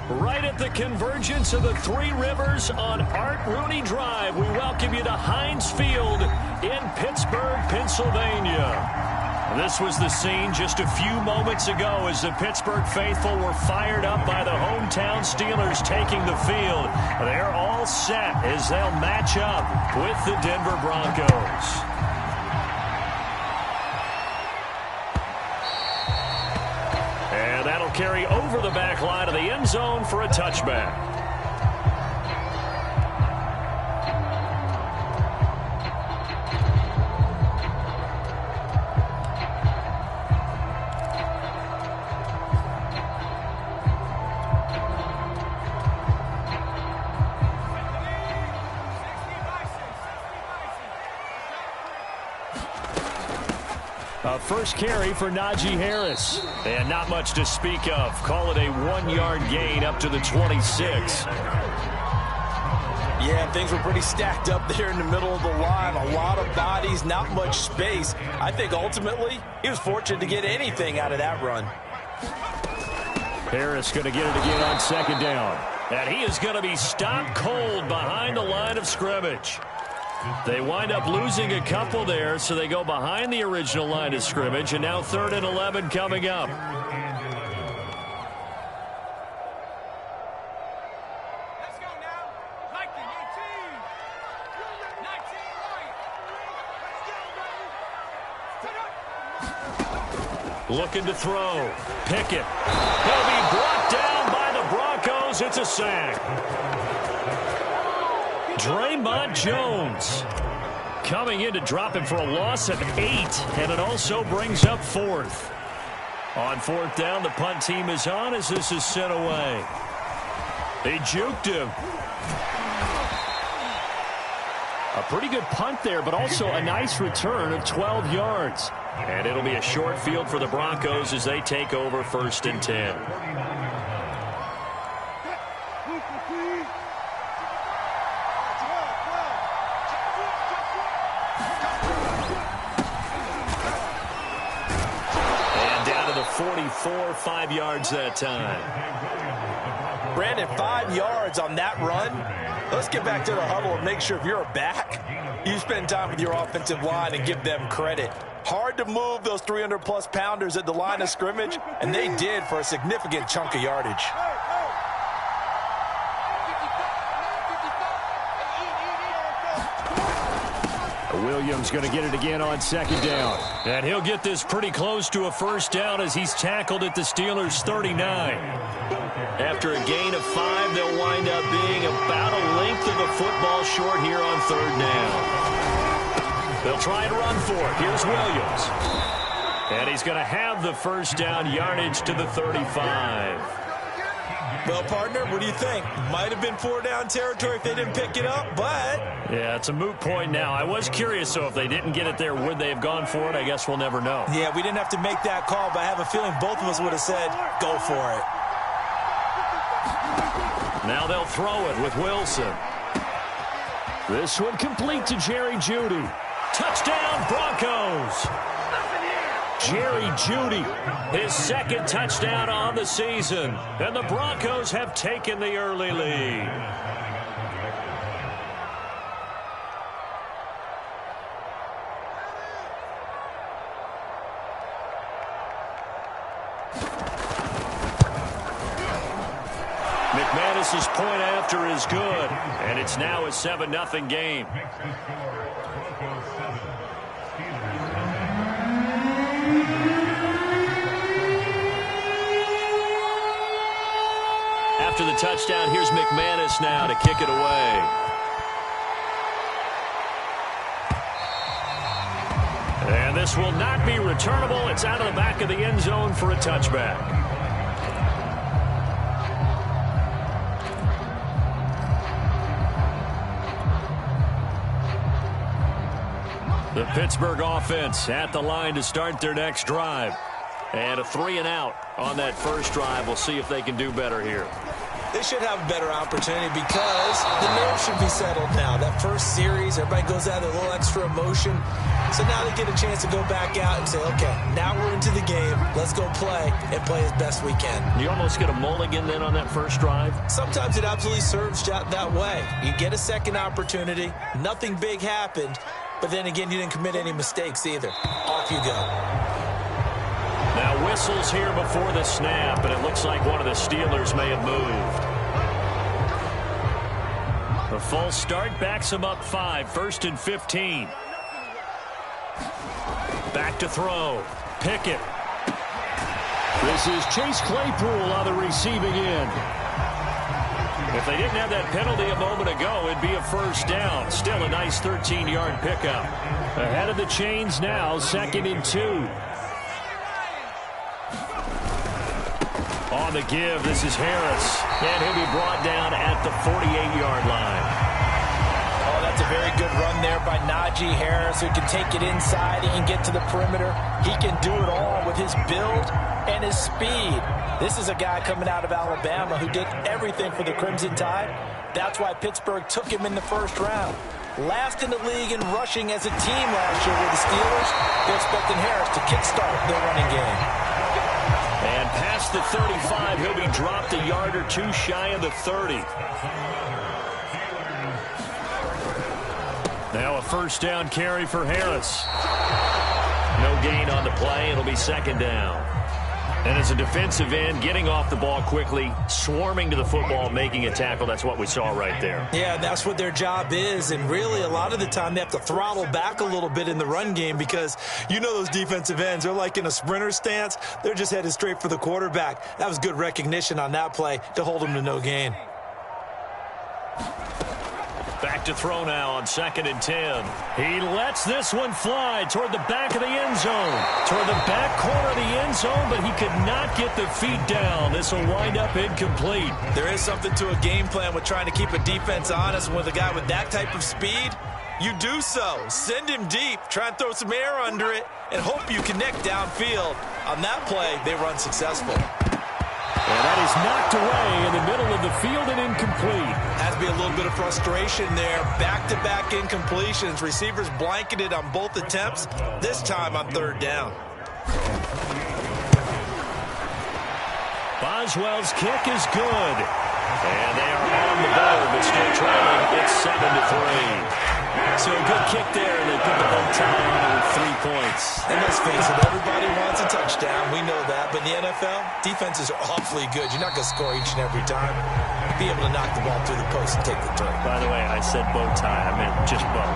Right at the convergence of the Three Rivers on Art Rooney Drive, we welcome you to Heinz Field in Pittsburgh, Pennsylvania. This was the scene just a few moments ago as the Pittsburgh faithful were fired up by the hometown Steelers taking the field. They're all set as they'll match up with the Denver Broncos. And that'll carry over the back line of the end zone for a touchback. First carry for Najee Harris. And not much to speak of. Call it a 1-yard gain up to the 26. Yeah, things were pretty stacked up there in the middle of the line. A lot of bodies, not much space. I think ultimately he was fortunate to get anything out of that run. Harris going to get it again on second down. And he is going to be stopped cold behind the line of scrimmage. They wind up losing a couple there, so they go behind the original line of scrimmage, and now 3rd and 11 coming up. Let's go now. Viking 18. 19 right. Looking to throw. Pickett. He'll be brought down by the Broncos. It's a sack. Draymond Jones coming in to drop him for a loss of 8, and it also brings up 4th. On 4th down, the punt team is on as this is sent away. They juked him. A pretty good punt there, but also a nice return of 12 yards. And it'll be a short field for the Broncos as they take over 1st and 10. And down to the 44, 5 yards that time. Brandon, 5 yards on that run. Let's get back to the huddle and make sure if you're a back, you spend time with your offensive line and give them credit. Hard to move those 300-plus pounders at the line of scrimmage, and they did for a significant chunk of yardage. Williams going to get it again on second down. And he'll get this pretty close to a first down as he's tackled at the Steelers' 39. After a gain of 5, they'll wind up being about a length of a football short here on 3rd down. They'll try and run for it. Here's Williams. And he's going to have the first down yardage to the 35. Well, partner, what do you think? Might have been 4-down territory if they didn't pick it up, but... Yeah, it's a moot point now. I was curious, so if they didn't get it there, would they have gone for it? I guess we'll never know. Yeah, we didn't have to make that call, but I have a feeling both of us would have said, go for it. Now they'll throw it with Wilson. This one complete to Jerry Jeudy. Touchdown, Broncos! Jerry Jeudy, his 2nd touchdown on the season. And the Broncos have taken the early lead. McManus's point after is good, and it's now a 7-0 game. After the touchdown, here's McManus now to kick it away. And this will not be returnable. It's out of the back of the end zone for a touchback. The Pittsburgh offense at the line to start their next drive. And a 3-and-out on that first drive. We'll see if they can do better here. They should have a better opportunity because the nerves should be settled now. That first series, everybody goes out with a little extra emotion. So now they get a chance to go back out and say, okay, now we're into the game. Let's go play and play as best we can. You almost get a mulligan then on that first drive? Sometimes it absolutely serves that way. You get a second opportunity. Nothing big happened. But then again, you didn't commit any mistakes either. Off you go. Now whistles here before the snap, and it looks like one of the Steelers may have moved. The false start backs them up 5, 1st and 15. Back to throw. Pickett. This is Chase Claypool on the receiving end. If they didn't have that penalty a moment ago, it'd be a first down. Still a nice 13-yard pickup. Ahead of the chains now, 2nd and 2. On the give, this is Harris. And he'll be brought down at the 48-yard line. Oh, that's a very good run there by Najee Harris, who can take it inside. He can get to the perimeter. He can do it all with his build and his speed. This is a guy coming out of Alabama who did everything for the Crimson Tide. That's why Pittsburgh took him in the first round. Last in the league in rushing as a team last year with the Steelers. They're expecting Harris to kickstart their running game. And past the 35, he'll be dropped a yard or two shy of the 30. Now a first down carry for Harris. No gain on the play. It'll be 2nd down. And as a defensive end, getting off the ball quickly, swarming to the football, making a tackle, that's what we saw right there. Yeah, that's what their job is. And really, a lot of the time, they have to throttle back a little bit in the run game because you know those defensive ends, they're like in a sprinter stance. They're just headed straight for the quarterback. That was good recognition on that play to hold them to no gain. Back to throw now on 2nd and 10. He lets this one fly toward the back of the end zone. Toward the back corner of the end zone, but he could not get the feet down. This will wind up incomplete. There is something to a game plan with trying to keep a defense honest. With a guy with that type of speed, you do so. Send him deep. Try and throw some air under it and hope you connect downfield. On that play, they run successful. And that is knocked away in the middle of the field and incomplete. Has to be a little bit of frustration there. Back-to-back incompletions. Receivers blanketed on both attempts, this time on 3rd down. Boswell's kick is good. And they are on the board, but still trailing. It's 7-3. So a good kick there, and they put the bow tie on it with 3 points. And let's face it, everybody wants a touchdown. We know that. But in the NFL, defenses are awfully good. You're not going to score each and every time. Be able to knock the ball through the post and take the turn. By the way, I said bow tie. I meant just bow.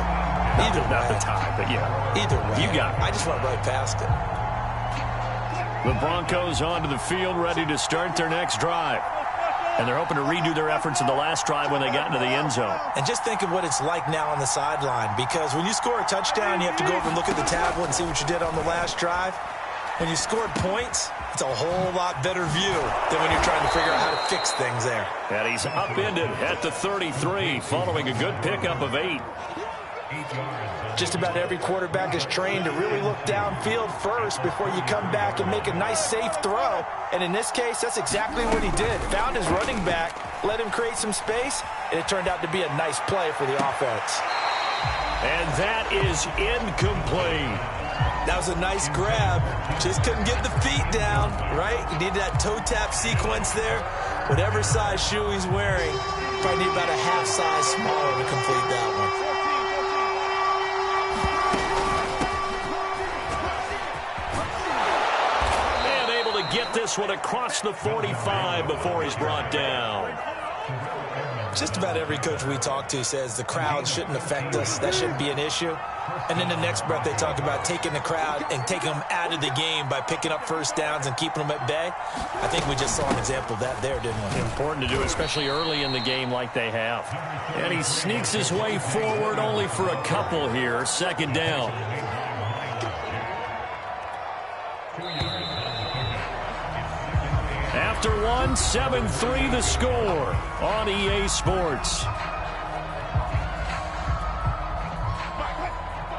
Not the tie, but yeah. Either way. You got it. I just went right past it. The Broncos onto the field, ready to start their next drive. And they're hoping to redo their efforts in the last drive when they got into the end zone. And just think of what it's like now on the sideline, because when you score a touchdown, you have to go over and look at the tablet and see what you did on the last drive. When you scored points, it's a whole lot better view than when you're trying to figure out how to fix things there. And he's upended at the 33, following a good pickup of 8. Just about every quarterback is trained to really look downfield first before you come back and make a nice, safe throw. And in this case, that's exactly what he did. Found his running back, let him create some space, and it turned out to be a nice play for the offense. And that is incomplete. That was a nice grab. Just couldn't get the feet down, right? You needed that toe tap sequence there. Whatever size shoe he's wearing, probably need about a half size smaller to complete that one. Get this one across the 45 before he's brought down. Just about every coach we talk to says the crowd shouldn't affect us. That shouldn't be an issue. And in the next breath, they talk about taking the crowd and taking them out of the game by picking up first downs and keeping them at bay. I think we just saw an example of that there, didn't we? Important to do, especially early in the game like they have. And he sneaks his way forward only for a couple here. 2nd down. After one, 7-3 the score on EA Sports.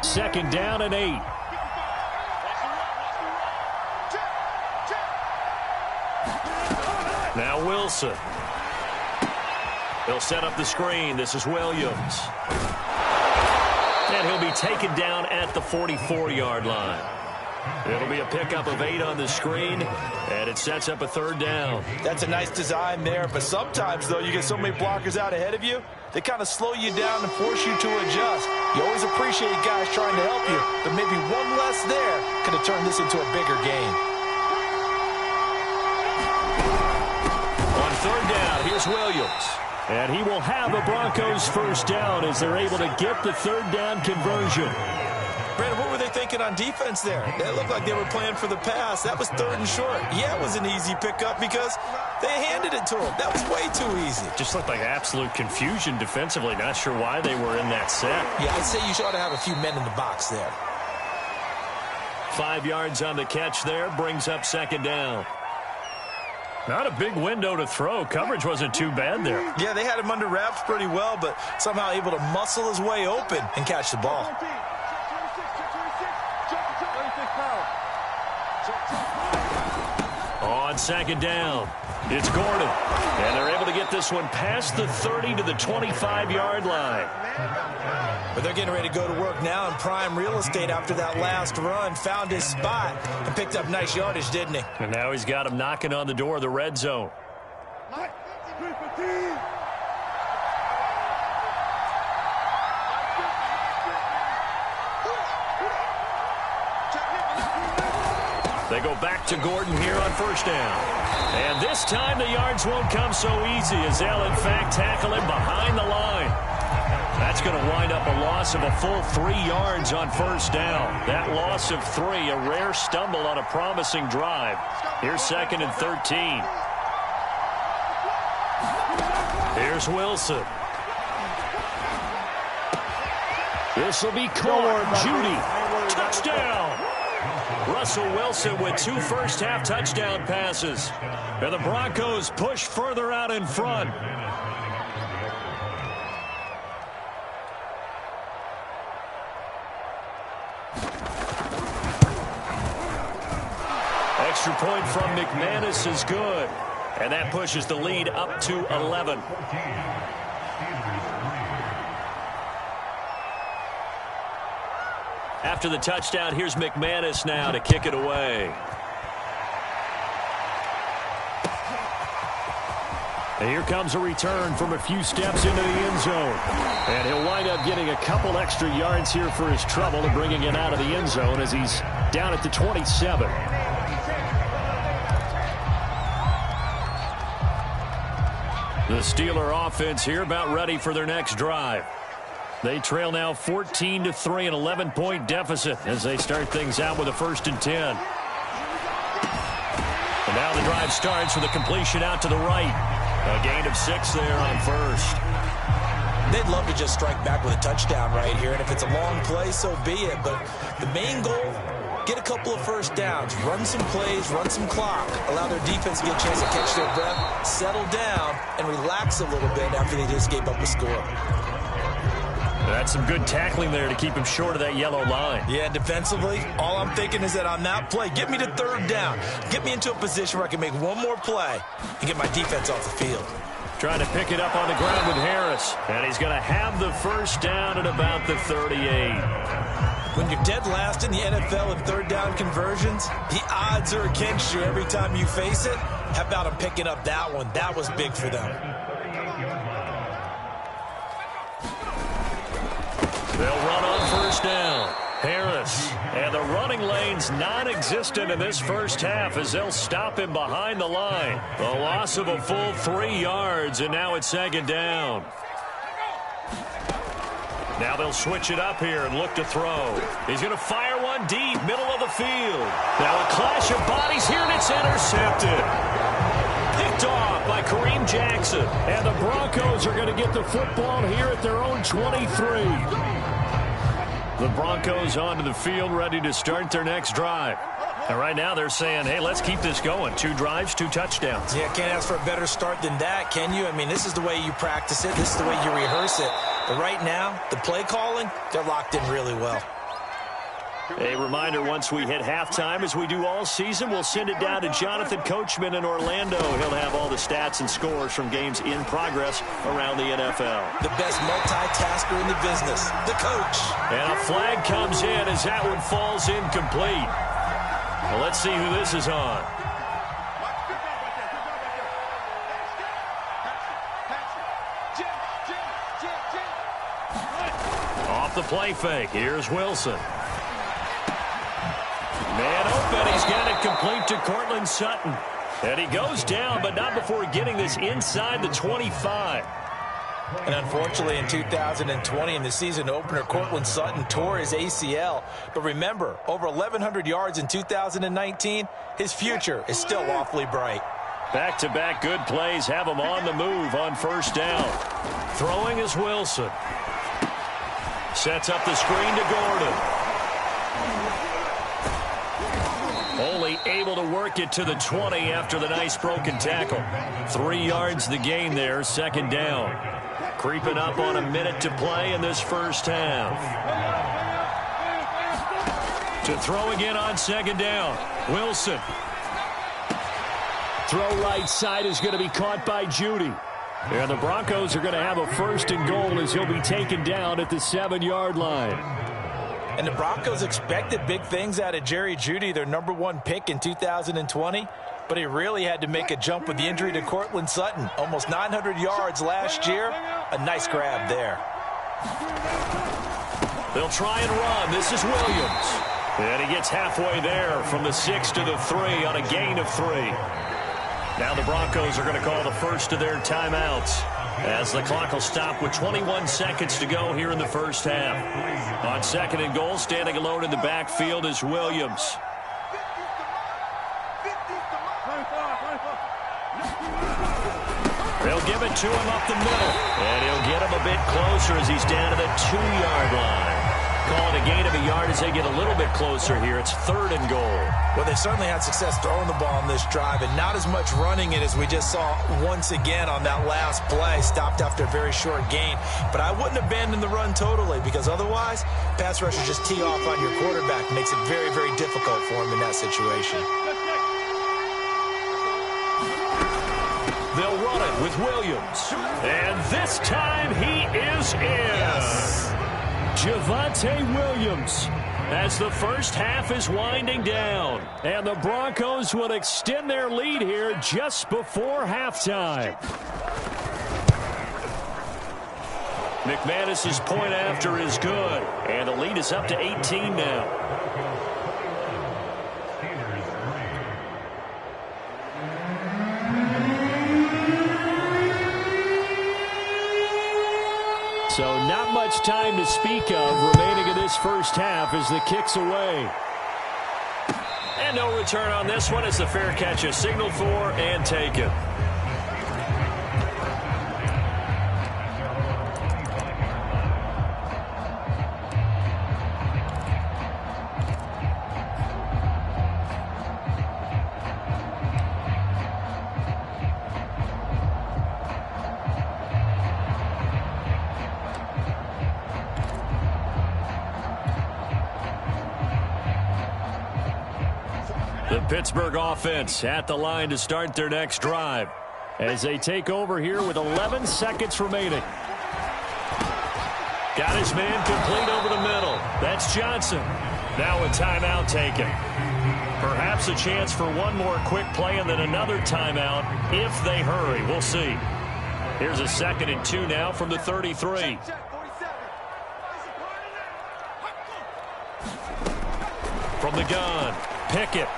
2nd down and 8. Now Wilson. He'll set up the screen. This is Williams. And he'll be taken down at the 44-yard line. It'll be a pickup of 8 on the screen, and it sets up a 3rd down. That's a nice design there, but sometimes, though, you get so many blockers out ahead of you, they kind of slow you down and force you to adjust. You always appreciate guys trying to help you, but maybe one less there could have turned this into a bigger game. On 3rd down, here's Williams. And he will have a Broncos 1st down as they're able to get the 3rd down conversion. Brandon, what were they thinking on defense there? They looked like they were playing for the pass. That was 3rd and short. Yeah, it was an easy pickup because they handed it to him. That was way too easy. Just looked like absolute confusion defensively. Not sure why they were in that set. Yeah, I'd say you ought to have a few men in the box there. 5 yards on the catch there. Brings up 2nd down. Not a big window to throw. Coverage wasn't too bad there. Yeah, they had him under wraps pretty well, but somehow able to muscle his way open and catch the ball. On 2nd down, it's Gordon. And they're able to get this one past the 30 to the 25-yard line. But they're getting ready to go to work now in prime real estate after that last run. Found his spot and picked up nice yardage, didn't he? And now he's got him knocking on the door of the red zone. They go back to Gordon here on 1st down. And this time the yards won't come so easy as they'll, in fact, tackle him behind the line. That's going to wind up a loss of a full 3 yards on 1st down. That loss of 3, a rare stumble on a promising drive. Here's 2nd and 13. Here's Wilson. This will be caught. Judy. Touchdown. Russell Wilson with 2 first-half touchdown passes. And the Broncos push further out in front. Extra point from McManus is good. And that pushes the lead up to 11. After the touchdown, here's McManus now to kick it away. And here comes a return from a few steps into the end zone. And he'll wind up getting a couple extra yards here for his trouble and bringing it out of the end zone as he's down at the 27. The Steeler offense here about ready for their next drive. They trail now 14-3, an 11-point deficit as they start things out with a 1st and 10. And now the drive starts with a completion out to the right. A gain of 6 there on 1st. They'd love to just strike back with a touchdown right here, and if it's a long play, so be it. But the main goal, get a couple of 1st downs, run some plays, run some clock, allow their defense to get a chance to catch their breath, settle down, and relax a little bit after they just gave up a score. That's some good tackling there to keep him short of that yellow line. Yeah, defensively, all I'm thinking is that on that play, get me to 3rd down. Get me into a position where I can make one more play and get my defense off the field. Trying to pick it up on the ground with Harris. And he's going to have the 1st down at about the 38. When you're dead last in the NFL in 3rd down conversions, the odds are against you every time you face it. How about him picking up that one? That was big for them. They'll run on 1st down. Harris. And the running lane's non-existent in this 1st half as they'll stop him behind the line. A loss of a full 3 yards, and now it's 2nd down. Now they'll switch it up here and look to throw. He's going to fire one deep, middle of the field. Now a clash of bodies here, and it's intercepted. Picked off by Kareem Jackson. And the Broncos are going to get the football here at their own 23. The Broncos onto the field, ready to start their next drive. And right now they're saying, hey, let's keep this going. 2 drives, 2 touchdowns. Yeah, can't ask for a better start than that, can you? I mean, this is the way you practice it. This is the way you rehearse it. But right now, the play calling, they're locked in really well. A reminder, once we hit halftime, as we do all season, we'll send it down to Jonathan Coachman in Orlando. He'll have all the stats and scores from games in progress around the NFL. The best multitasker in the business, the coach. And a flag comes in as that one falls incomplete. Well, let's see who this is on. Off the play fake. Here's Wilson. Man open. He's got it complete to Courtland Sutton. And he goes down, but not before getting this inside the 25. And unfortunately, in 2020, in the season opener, Courtland Sutton tore his ACL. But remember, over 1,100 yards in 2019, his future is still awfully bright. Back-to-back good plays have him on the move on first down. Throwing is Wilson. Sets up the screen to Gordon. Only able to work it to the 20 after the nice broken tackle. 3 yards the gain there, second down. Creeping up on a minute to play in this first half. To throw again on second down. Wilson. Throw right side is going to be caught by Judy. And the Broncos are going to have a first and goal as he'll be taken down at the 7-yard line. And the Broncos expected big things out of Jerry Jeudy, their #1 pick in 2020. But he really had to make a jump with the injury to Courtland Sutton. Almost 900 yards last year. A nice grab there. They'll try and run. This is Williams. And he gets halfway there from the 6 to the 3 on a gain of 3. Now the Broncos are going to call the first of their timeouts as the clock will stop with 21 seconds to go here in the first half. On second and goal, standing alone in the backfield is Williams. They'll give it to him up the middle. And he'll get him a bit closer as he's down to the 2-yard line. Call it a gain of a yard as they get a little bit closer here. It's third and goal. Well, they certainly had success throwing the ball on this drive and not as much running it as we just saw once again on that last play. Stopped after a very short gain. But I wouldn't abandon the run totally because otherwise, pass rushers just tee off on your quarterback. Makes it very, very difficult for him in that situation. They'll run it with Williams. And this time he is in. Yes. Javonte Williams as the first half is winding down. And the Broncos will extend their lead here just before halftime. McManus's point after is good. And the lead is up to 18 now. So not much time to speak of remaining in this first half as the kick's away. And no return on this one as the fair catch is signaled for and taken. The Pittsburgh offense at the line to start their next drive as they take over here with 11 seconds remaining. Got his man complete over the middle. That's Johnson. Now a timeout taken. Perhaps a chance for one more quick play and then another timeout if they hurry. We'll see. Here's a 2nd and 2 now from the 33. From the gun, Pickett.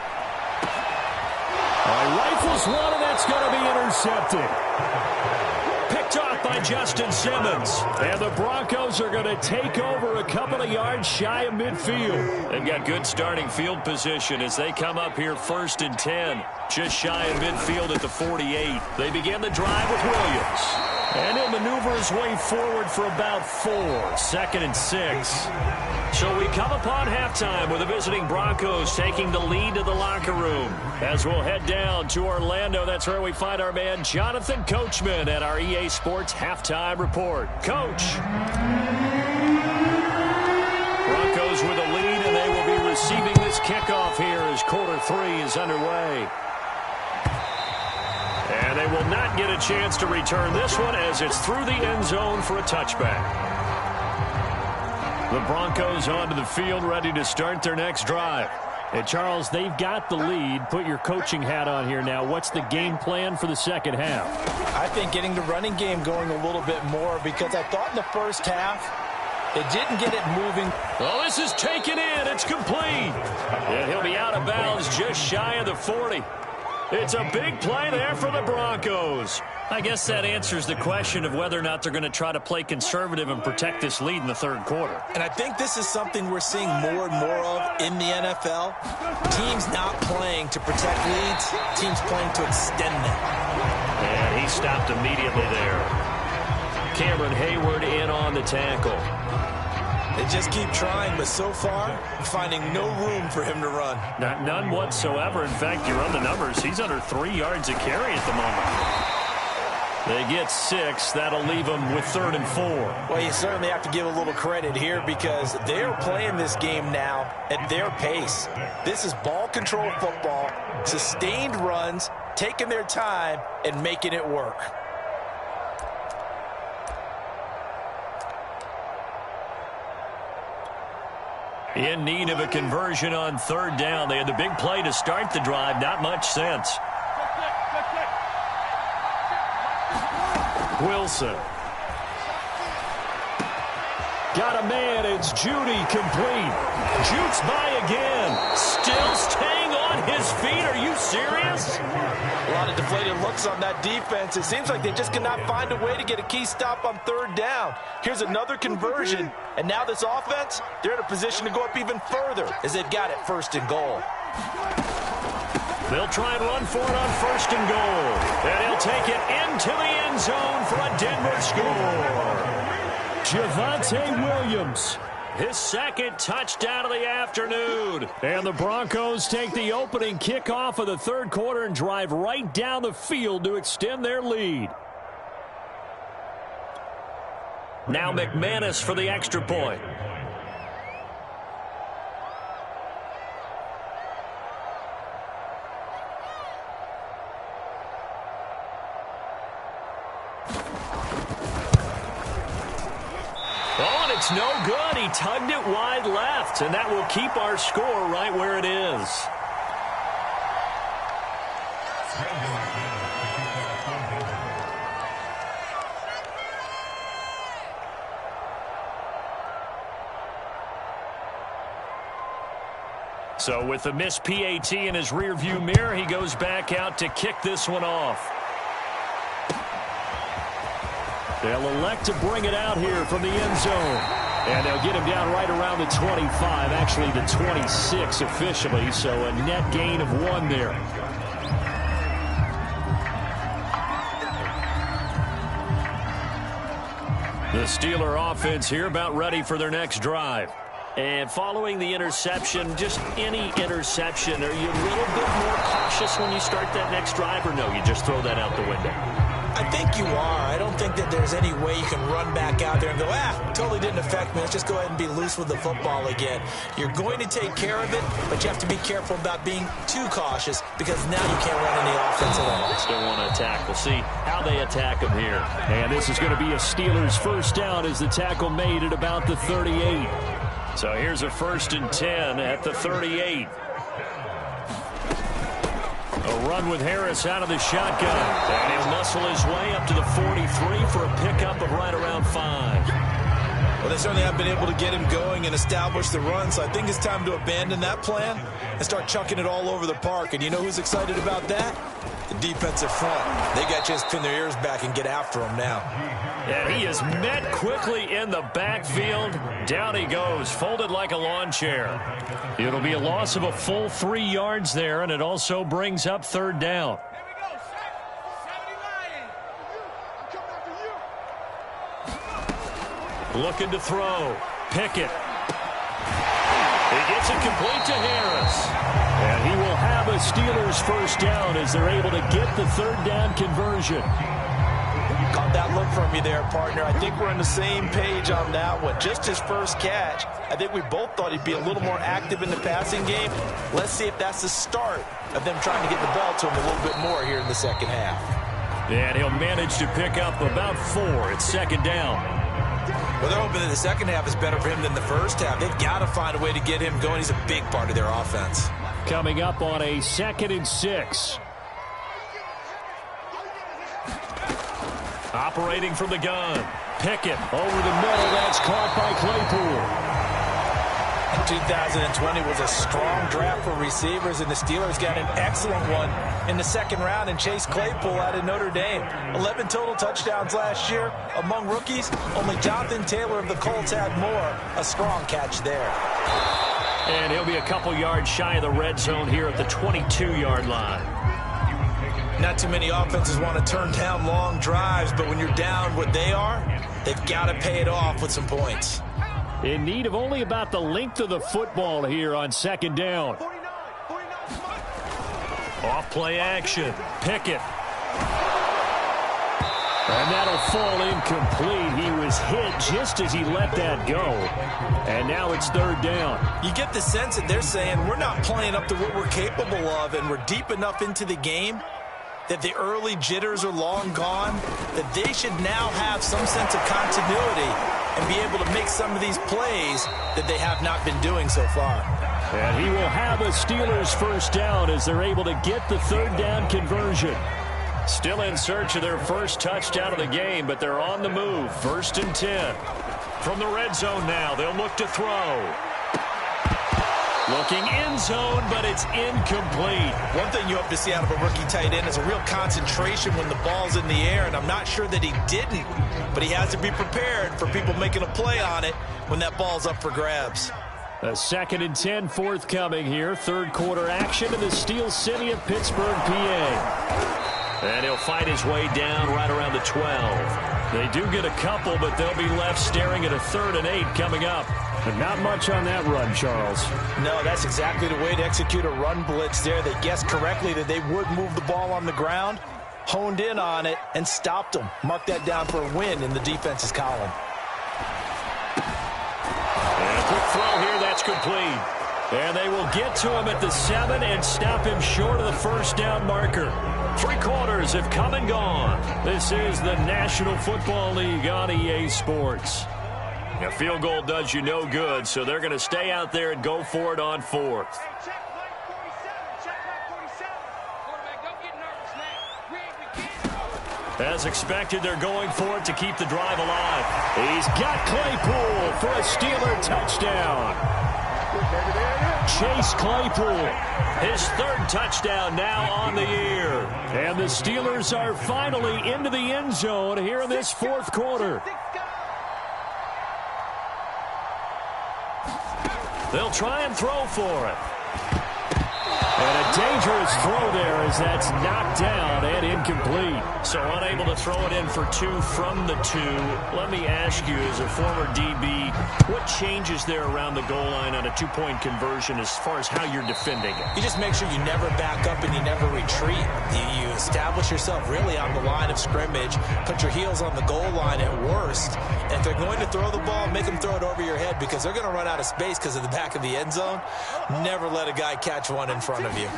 Rifles one, and that's going to be intercepted. Picked off by Justin Simmons. And the Broncos are going to take over a couple of yards shy of midfield. They've got good starting field position as they come up here 1st and 10. Just shy of midfield at the 48. They begin the drive with Williams. And he'll maneuver his way forward for about 4. 2nd and 6. So we come upon halftime with the visiting Broncos taking the lead to the locker room. As we'll head down to Orlando, that's where we find our man Jonathan Coachman at our EA Sports Halftime Report. Coach. Broncos with a lead, and they will be quarter three is underway. And they will not get a chance to return this one as it's through the end zone for a touchback. The Broncos onto the field ready to start their next drive. And Charles, they've got the lead. Put your coaching hat on here now. What's the game plan for the second half? I think getting the running game going a little bit more, because I thought in the first half it didn't get it moving. Oh, this is taken in. It's complete. And he'll be out of bounds just shy of the 40. It's a big play there for the Broncos. I guess that answers the question of whether or not they're going to try to play conservative and protect this lead in the third quarter. And I think this is something we're seeing more and more of in the NFL. Teams not playing to protect leads, teams playing to extend them. And he stopped immediately there. Cameron Hayward in on the tackle. They just keep trying, but so far, finding no room for him to run. None whatsoever. In fact, you run the numbers. He's under 3 yards a carry at the moment. They get 6. That'll leave them with 3rd and 4. Well, you certainly have to give a little credit here because they're playing this game now at their pace. This is ball control football, sustained runs, taking their time, and making it work. In need of a conversion on 3rd down. They had the big play to start the drive. Not much sense. Wilson. Got a man. It's Judy complete. Jukes by again. Still staying on his feet. Are you serious? A lot of deflated looks on that defense. It seems like they just cannot find a way to get a key stop on 3rd down. Here's another conversion. And now this offense, they're in a position to go up even further as they've got it 1st and goal. They'll try and run for it on 1st and goal. And he'll take it into the end zone for a Denver score. Javonte Williams, his 2nd touchdown of the afternoon. And the Broncos take the opening kickoff of the 3rd quarter and drive right down the field to extend their lead. Now McManus for the extra point. Oh, and it's no good. He tugged it wide left, and that will keep our score right where it is. So with the missed PAT in his rearview mirror, he goes back out to kick this one off. They'll elect to bring it out here from the end zone. And they'll get him down right around the 25, actually the 26 officially, so a net gain of 1 there. The Steeler offense here about ready for their next drive. And following the interception, just any interception, are you a little bit more cautious when you start that next drive, or no, you just throw that out the window? I think you are. I don't think that there's any way you can run back out there and go, totally didn't affect me. Let's just go ahead and be loose with the football again. You're going to take care of it, but you have to be careful about being too cautious because now you can't run any offense at all. Still want to attack. We'll see how they attack him here. And this is going to be a Steelers 1st down as the tackle made at about the 38. So here's a 1st and 10 at the 38. A run with Harris out of the shotgun. And he'll muscle his way up to the 43 for a pickup of right around 5. Well, they certainly have been able to get him going and establish the run, so I think it's time to abandon that plan and start chucking it all over the park. And you know who's excited about that? The defensive front. They got a chance to pin their ears back and get after him now. And he is met quickly in the backfield. Down he goes, folded like a lawn chair. It'll be a loss of a full 3 yards there, and it also brings up 3rd down. Here we go, 70 Lions. I'm coming after you. Looking to throw. Pickett. He gets it complete to Harris. And he will have a Steelers 1st down as they're able to get the 3rd down conversion. Caught that look from you there, partner. I think we're on the same page on that one. Just his first catch. I think we both thought he'd be a little more active in the passing game. Let's see if that's the start of them trying to get the ball to him a little bit more here in the second half. And he'll manage to pick up about 4. It's second down. Well, they're hoping that the second half is better for him than the first half. They've got to find a way to get him going. He's a big part of their offense. Coming up on a 2nd and 6. Operating from the gun. Pickett over the middle. That's caught by Claypool. 2020 was a strong draft for receivers, and the Steelers got an excellent one in the second round in Chase Claypool out of Notre Dame. 11 total touchdowns last year. Among rookies, only Jonathan Taylor of the Colts had more. A strong catch there. And he'll be a couple yards shy of the red zone here at the 22-yard line. Not too many offenses want to turn down long drives, but when you're down what they are, they've got to pay it off with some points. In need of only about the length of the football here on second down. Off play action. Pickett. And that'll fall incomplete. He was hit just as he let that go. And now it's third down. You get the sense that they're saying we're not playing up to what we're capable of, and we're deep enough into the game that the early jitters are long gone, that they should now have some sense of continuity and be able to make some of these plays that they have not been doing so far. And he will have a Steelers first down as they're able to get the third down conversion. Still in search of their first touchdown of the game, but they're on the move. 1st and 10. From the red zone now, they'll look to throw. Looking end zone, but it's incomplete. One thing you hope to see out of a rookie tight end is a real concentration when the ball's in the air, and I'm not sure that he didn't, but he has to be prepared for people making a play on it when that ball's up for grabs. A 2nd and 10 forthcoming here. Third quarter action in the Steel City of Pittsburgh, PA. And he'll fight his way down right around the 12. They do get a couple, but they'll be left staring at a 3rd and 8 coming up. But not much on that run, Charles. No, that's exactly the way to execute a run blitz there. They guessed correctly that they would move the ball on the ground, honed in on it, and stopped them. Mark that down for a win in the defense's column. And a quick throw here, that's complete. And they will get to him at the 7 and stop him short of the first down marker. 3 quarters have come and gone. This is the National Football League on EA Sports. A field goal does you no good, so they're going to stay out there and go for it on 4th. As expected, they're going for it to keep the drive alive. He's got Claypool for a Steeler touchdown. Chase Claypool, his 3rd touchdown now on the year. And the Steelers are finally into the end zone here in this 4th quarter. They'll try and throw for it. And a dangerous throw there as that's knocked down and incomplete. So unable to throw it in for 2 from the 2. Let me ask you, as a former DB, what changes there around the goal line on a 2-point conversion as far as how you're defending it? You just make sure you never back up and you never retreat. You establish yourself really on the line of scrimmage, put your heels on the goal line at worst. And if they're going to throw the ball, make them throw it over your head because they're going to run out of space because of the back of the end zone. Never let a guy catch one in front of you.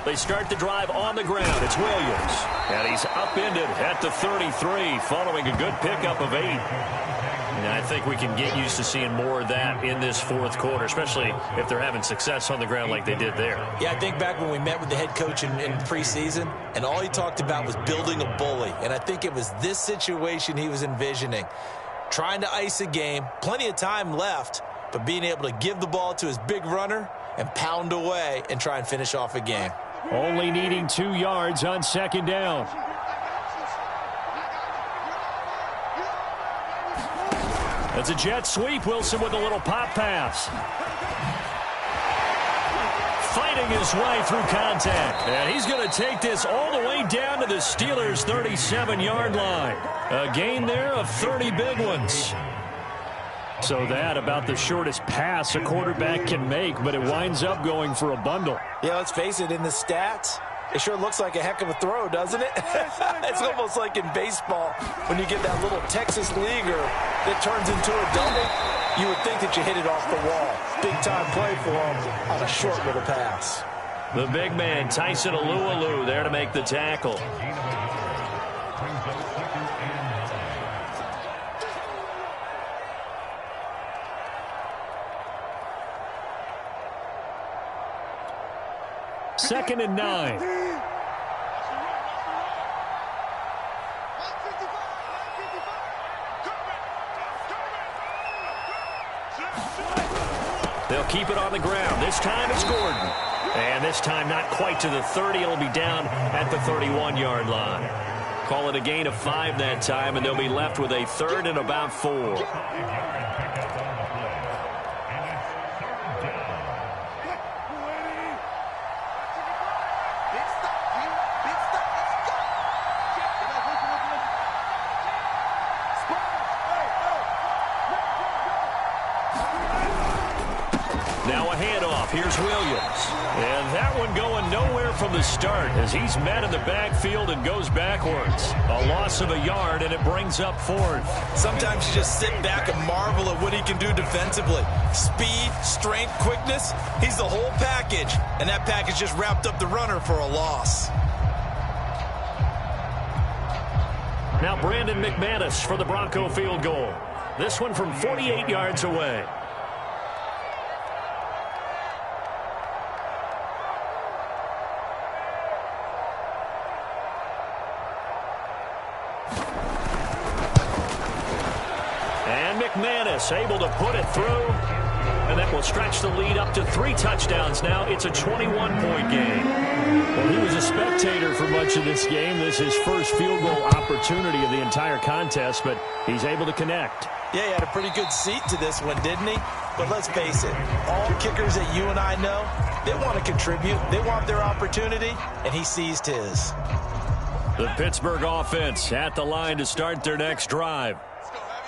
They start the drive on the ground. It's Williams. And he's upended at the 33 following a good pickup of 8. And I think we can get used to seeing more of that in this 4th quarter, especially if they're having success on the ground like they did there. Yeah, I think back when we met with the head coach in preseason, and all he talked about was building a bully. And I think it was this situation he was envisioning. Trying to ice a game, plenty of time left, but being able to give the ball to his big runner and pound away and try and finish off a game. Only needing 2 yards on 2nd down. It's a jet sweep. Wilson with a little pop pass. Fighting his way through contact. And he's going to take this all the way down to the Steelers' 37-yard line. A gain there of 30 big ones. So that about the shortest pass a quarterback can make, but it winds up going for a bundle. Yeah, let's face it, in the stats, It sure looks like a heck of a throw, doesn't it? It's almost like in baseball when you get that little Texas leaguer that turns into a double. You would think that you hit it off the wall. Big-time play for him on a short little pass. The big man, Tyson Alualu, there to make the tackle. Second and 9. They'll keep it on the ground. This time it's Gordon. And this time not quite to the 30. It'll be down at the 31-yard line. Call it a gain of 5 that time, and they'll be left with a 3rd and about 4. Now a handoff. Here's Williams. And that one going nowhere from the start as he's met in the backfield and goes backwards. A loss of a yard, and it brings up 4th. Sometimes you just sit back and marvel at what he can do defensively. Speed, strength, quickness. He's the whole package. And that package just wrapped up the runner for a loss. Now Brandon McManus for the Bronco field goal. This one from 48 yards away. McManus able to put it through, and that will stretch the lead up to 3 touchdowns now. It's a 21-point game. Well, he was a spectator for much of this game. This is his first field goal opportunity of the entire contest, but he's able to connect. Yeah, he had a pretty good seat to this one, didn't he? But let's face it, all kickers that you and I know, they want to contribute. They want their opportunity, and he seized his. The Pittsburgh offense at the line to start their next drive.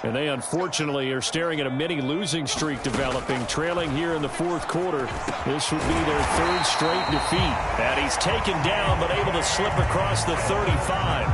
And they unfortunately are staring at a mini losing streak developing, trailing here in the 4th quarter. This would be their 3rd straight defeat. And he's taken down but able to slip across the 35.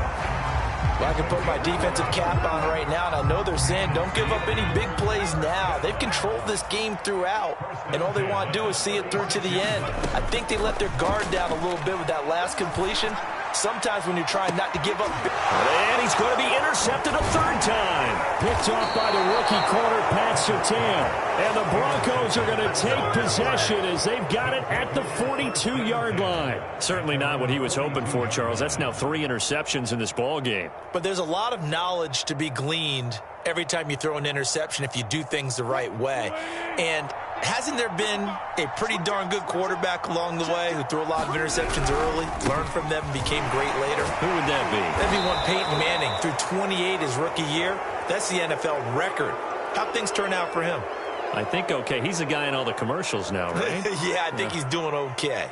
Well, I can put my defensive cap on right now, and I know they're saying don't give up any big plays now. They've controlled this game throughout, and all they want to do is see it through to the end. I think they let their guard down a little bit with that last completion. Sometimes when you're trying not to give up. And he's going to be intercepted a 3rd time. Picked off by the rookie corner, Pat Surtain. And the Broncos are going to take possession as they've got it at the 42-yard line. Certainly not what he was hoping for, Charles. That's now 3 interceptions in this ball game. But there's a lot of knowledge to be gleaned every time you throw an interception if you do things the right way. And hasn't there been a pretty darn good quarterback along the way who threw a lot of interceptions early, learned from them, and became great later? Who would that be? That'd be one Peyton Manning. Threw 28 his rookie year. That's the NFL record. How'd things turn out for him? I think okay. He's a guy in all the commercials now, right? Yeah, I think he's doing okay.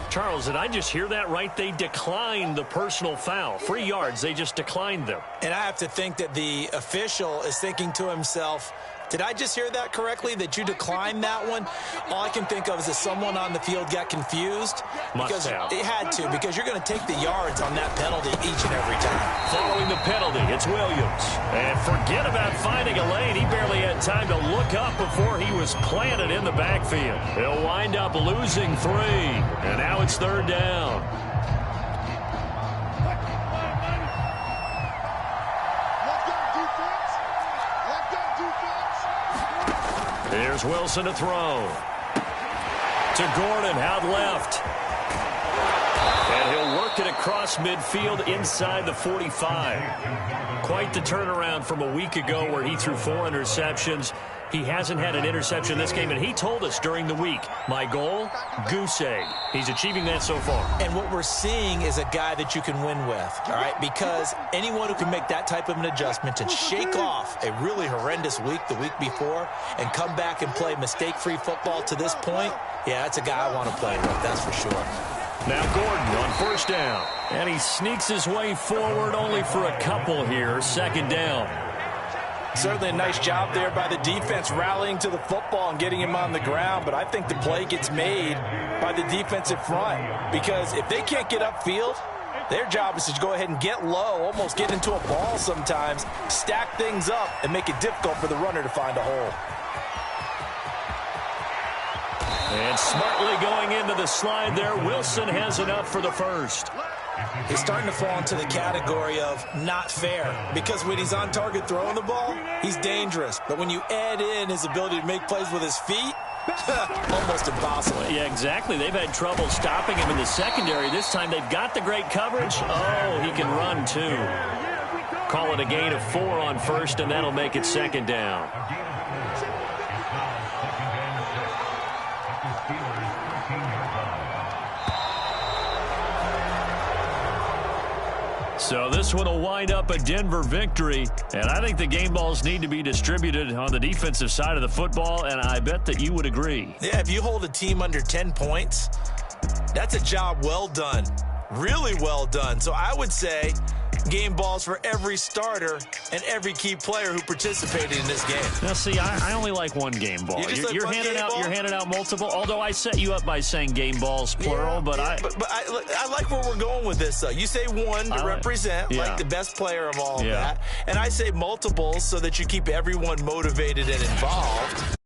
Charles, did I just hear that right? They declined the personal foul. 3 yards, they just declined them. And I have to think that the official is thinking to himself, did I just hear that correctly, that you declined that one? All I can think of is that someone on the field got confused. Must have. It had to, because you're going to take the yards on that penalty each and every time. Following the penalty, it's Williams. And forget about finding a lane. He barely had time to look up before he was planted in the backfield. He'll wind up losing 3. And now it's 3rd down. Here's Wilson to throw. To Gordon, out left. And he'll work it across midfield inside the 45. Quite the turnaround from a week ago where he threw 4 interceptions. He hasn't had an interception this game, and he told us during the week, my goal, goose egg. He's achieving that so far. And what we're seeing is a guy that you can win with, all right? Because anyone who can make that type of an adjustment and shake off a really horrendous week the week before and come back and play mistake-free football to this point, yeah, that's a guy I want to play with, that's for sure. Now Gordon on 1st down. And he sneaks his way forward only for a couple here. 2nd down. Certainly a nice job there by the defense rallying to the football and getting him on the ground, but I think the play gets made by the defensive front because if they can't get upfield, their job is to go ahead and get low, almost get into a ball sometimes, stack things up, and make it difficult for the runner to find a hole. And smartly going into the slide there, Wilson has enough for the first. He's starting to fall into the category of not fair because when he's on target throwing the ball, he's dangerous. But when you add in his ability to make plays with his feet, almost impossible. Yeah, exactly. They've had trouble stopping him in the secondary. This time they've got the great coverage. Oh, he can run too. Call it a gain of 4 on first, and that'll make it second down. So this one will wind up a Denver victory, and I think the game balls need to be distributed on the defensive side of the football, and I bet that you would agree. Yeah, if you hold a team under 10 points, that's a job well done, really well done. So I would say game balls for every starter and every key player who participated in this game. Now, see, I only like one game ball. You're handing out multiple. Although I set you up by saying game balls plural, yeah, but I like where we're going with this. Though you say one to represent like the best player of all of that, and I say multiples so that you keep everyone motivated and involved.